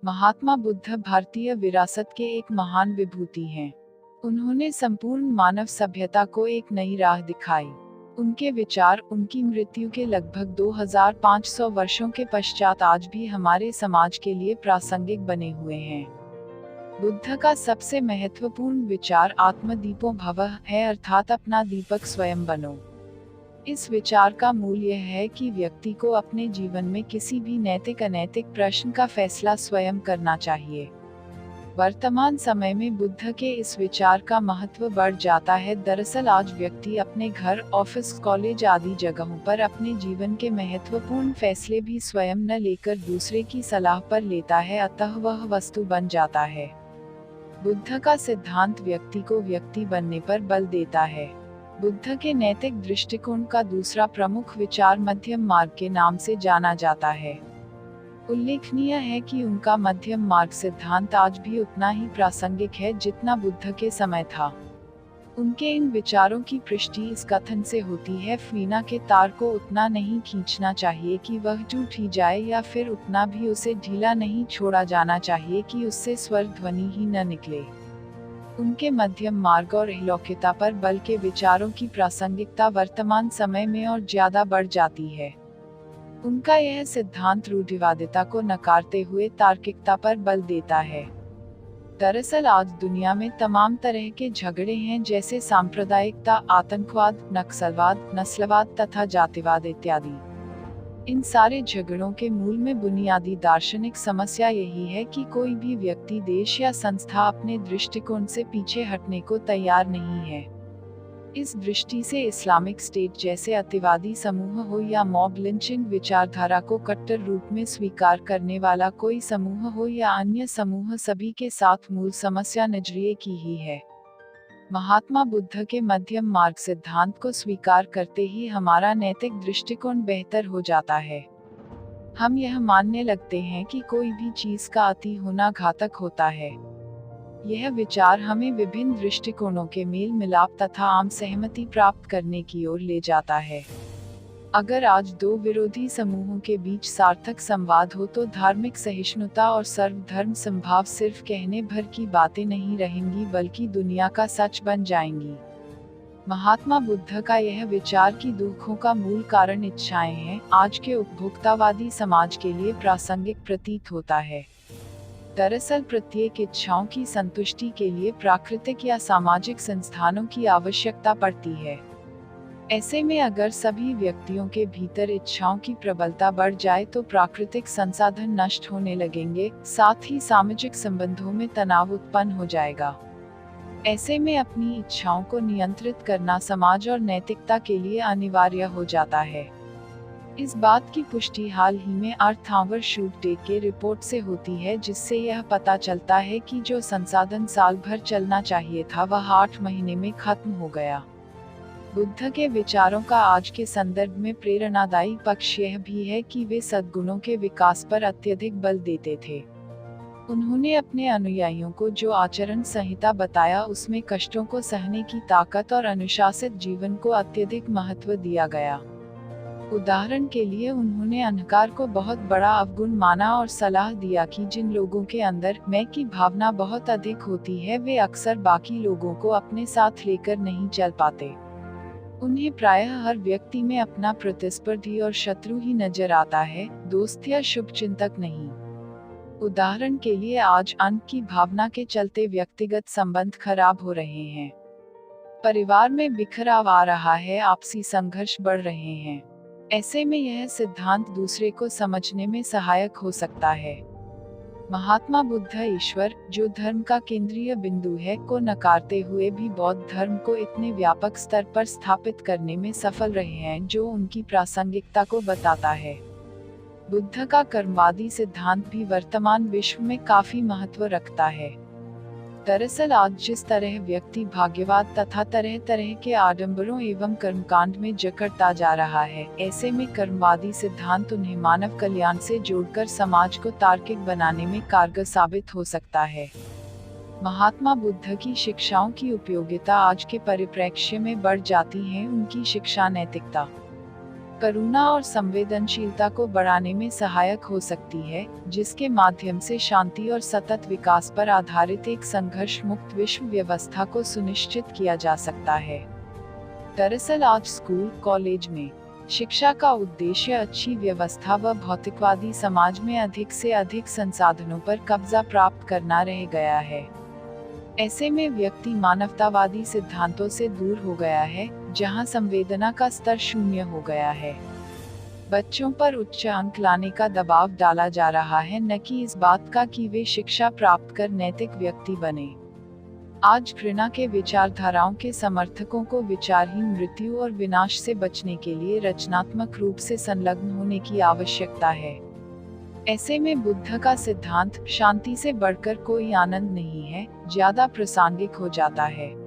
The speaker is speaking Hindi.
महात्मा बुद्ध भारतीय विरासत के एक महान विभूति हैं। उन्होंने संपूर्ण मानव सभ्यता को एक नई राह दिखाई। उनके विचार उनकी मृत्यु के लगभग 2500 वर्षों के पश्चात आज भी हमारे समाज के लिए प्रासंगिक बने हुए हैं। बुद्ध का सबसे महत्वपूर्ण विचार आत्मदीपो भवः है, अर्थात अपना दीपक स्वयं बनो। इस विचार का मूल यह है कि व्यक्ति को अपने जीवन में किसी भी नैतिक अनैतिक प्रश्न का फैसला स्वयं करना चाहिए। वर्तमान समय में बुद्ध के इस विचार का महत्व बढ़ जाता है। दरअसल आज व्यक्ति अपने घर, ऑफिस, कॉलेज आदि जगहों पर अपने जीवन के महत्वपूर्ण फैसले भी स्वयं न लेकर दूसरे की सलाह पर लेता है, अतः वह वस्तु बन जाता है। बुद्ध का सिद्धांत व्यक्ति को व्यक्ति बनने पर बल देता है। बुद्ध के नैतिक दृष्टिकोण का दूसरा प्रमुख विचार मध्यम मार्ग के नाम से जाना जाता है। उल्लेखनीय है कि उनका मध्यम मार्ग सिद्धांत आज भी उतना ही प्रासंगिक है जितना बुद्ध के समय था। उनके इन विचारों की पुष्टि इस कथन से होती है, वीणा के तार को उतना नहीं खींचना चाहिए कि वह टूट ही जाए, या फिर उतना भी उसे ढीला नहीं छोड़ा जाना चाहिए कि उससे स्वर ध्वनि ही न निकले। उनके मध्यम मार्ग और अलौकिकता पर बल के विचारों की प्रासंगिकता वर्तमान समय में और ज्यादा बढ़ जाती है। उनका यह सिद्धांत रूढ़िवादिता को नकारते हुए तार्किकता पर बल देता है। दरअसल आज दुनिया में तमाम तरह के झगड़े हैं, जैसे सांप्रदायिकता, आतंकवाद, नक्सलवाद, नस्लवाद तथा जातिवाद इत्यादि। इन सारे झगड़ों के मूल में बुनियादी दार्शनिक समस्या यही है कि कोई भी व्यक्ति, देश या संस्था अपने दृष्टिकोण से पीछे हटने को तैयार नहीं है। इस दृष्टि से इस्लामिक स्टेट जैसे अतिवादी समूह हो या मॉब लिंचिंग विचारधारा को कट्टर रूप में स्वीकार करने वाला कोई समूह हो या अन्य समूह, सभी के साथ मूल समस्या नजरिए की ही है। महात्मा बुद्ध के मध्यम मार्ग सिद्धांत को स्वीकार करते ही हमारा नैतिक दृष्टिकोण बेहतर हो जाता है। हम यह मानने लगते हैं कि कोई भी चीज का अति होना घातक होता है। यह विचार हमें विभिन्न दृष्टिकोणों के मेल मिलाप तथा आम सहमति प्राप्त करने की ओर ले जाता है। अगर आज दो विरोधी समूहों के बीच सार्थक संवाद हो तो धार्मिक सहिष्णुता और सर्वधर्म समभाव सिर्फ कहने भर की बातें नहीं रहेंगी, बल्कि दुनिया का सच बन जाएंगी। महात्मा बुद्ध का यह विचार कि दुखों का मूल कारण इच्छाएं हैं, आज के उपभोक्तावादी समाज के लिए प्रासंगिक प्रतीत होता है। दरअसल प्रत्येक इच्छाओं की संतुष्टि के लिए प्राकृतिक या सामाजिक संस्थानों की आवश्यकता पड़ती है। ऐसे में अगर सभी व्यक्तियों के भीतर इच्छाओं की प्रबलता बढ़ जाए तो प्राकृतिक संसाधन नष्ट होने लगेंगे, साथ ही सामाजिक संबंधों में तनाव उत्पन्न हो जाएगा। ऐसे में अपनी इच्छाओं को नियंत्रित करना समाज और नैतिकता के लिए अनिवार्य हो जाता है। इस बात की पुष्टि हाल ही में अर्थ आवर शूट डे के रिपोर्ट से होती है, जिससे यह पता चलता है कि जो संसाधन साल भर चलना चाहिए था वह 8 महीने में खत्म हो गया। बुद्ध के विचारों का आज के संदर्भ में प्रेरणादायी पक्ष यह भी है कि वे सद्गुणों के विकास पर अत्यधिक बल देते थे। उन्होंने अपने अनुयायियों को जो आचरण संहिता बताया उसमें कष्टों को सहने की ताकत और अनुशासित जीवन को अत्यधिक महत्व दिया गया। उदाहरण के लिए उन्होंने अहंकार को बहुत बड़ा अवगुण माना और सलाह दिया कि जिन लोगों के अंदर मैं की भावना बहुत अधिक होती है वे अक्सर बाकी लोगों को अपने साथ लेकर नहीं चल पाते। उन्हें प्रायः हर व्यक्ति में अपना प्रतिस्पर्धी और शत्रु ही नजर आता है, दोस्त या शुभचिंतक नहीं। उदाहरण के लिए आज अन्न की भावना के चलते व्यक्तिगत संबंध खराब हो रहे हैं, परिवार में बिखराव आ रहा है, आपसी संघर्ष बढ़ रहे हैं। ऐसे में यह सिद्धांत दूसरे को समझने में सहायक हो सकता है। महात्मा बुद्ध ईश्वर, जो धर्म का केंद्रीय बिंदु है, को नकारते हुए भी बौद्ध धर्म को इतने व्यापक स्तर पर स्थापित करने में सफल रहे हैं, जो उनकी प्रासंगिकता को बताता है। बुद्ध का कर्मवादी सिद्धांत भी वर्तमान विश्व में काफी महत्व रखता है। दरअसल आज जिस तरह व्यक्ति भाग्यवाद तथा तरह तरह के आडंबरों एवं कर्मकांड में जकड़ता जा रहा है, ऐसे में कर्मवादी सिद्धांत उन्हें मानव कल्याण से जोड़कर समाज को तार्किक बनाने में कारगर साबित हो सकता है। महात्मा बुद्ध की शिक्षाओं की उपयोगिता आज के परिप्रेक्ष्य में बढ़ जाती है। उनकी शिक्षा नैतिकता, करुणा और संवेदनशीलता को बढ़ाने में सहायक हो सकती है, जिसके माध्यम से शांति और सतत विकास पर आधारित एक संघर्ष मुक्त विश्व व्यवस्था को सुनिश्चित किया जा सकता है। दरअसल आज स्कूल कॉलेज में शिक्षा का उद्देश्य अच्छी व्यवस्था व भौतिकवादी समाज में अधिक से अधिक संसाधनों पर कब्जा प्राप्त करना रह गया है। ऐसे में व्यक्ति मानवतावादी सिद्धांतों से दूर हो गया है, जहां संवेदना का स्तर शून्य हो गया है। बच्चों पर उच्च अंक लाने का दबाव डाला जा रहा है, न कि इस बात का कि वे शिक्षा प्राप्त कर नैतिक व्यक्ति बने। आज घृणा के विचारधाराओं के समर्थकों को विचारहीन मृत्यु और विनाश से बचने के लिए रचनात्मक रूप से संलग्न होने की आवश्यकता है। ऐसे में बुद्ध का सिद्धांत शांति से बढ़कर कोई आनंद नहीं है, ज्यादा प्रासंगिक हो जाता है।